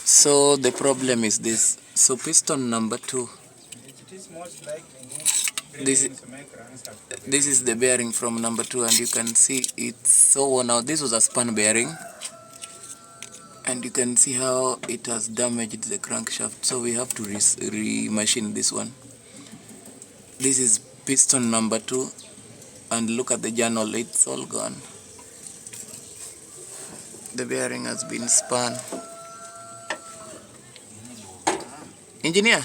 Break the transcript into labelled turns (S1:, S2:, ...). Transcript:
S1: So the problem is this. So piston number 2. This is the bearing from number 2, and you can see it's so worn out. This was a spun bearing, and you can see how it has damaged the crankshaft. So we have to remachine this one. This is piston number 2, and look at the journal, it's all gone. The bearing has been spun. Engineer.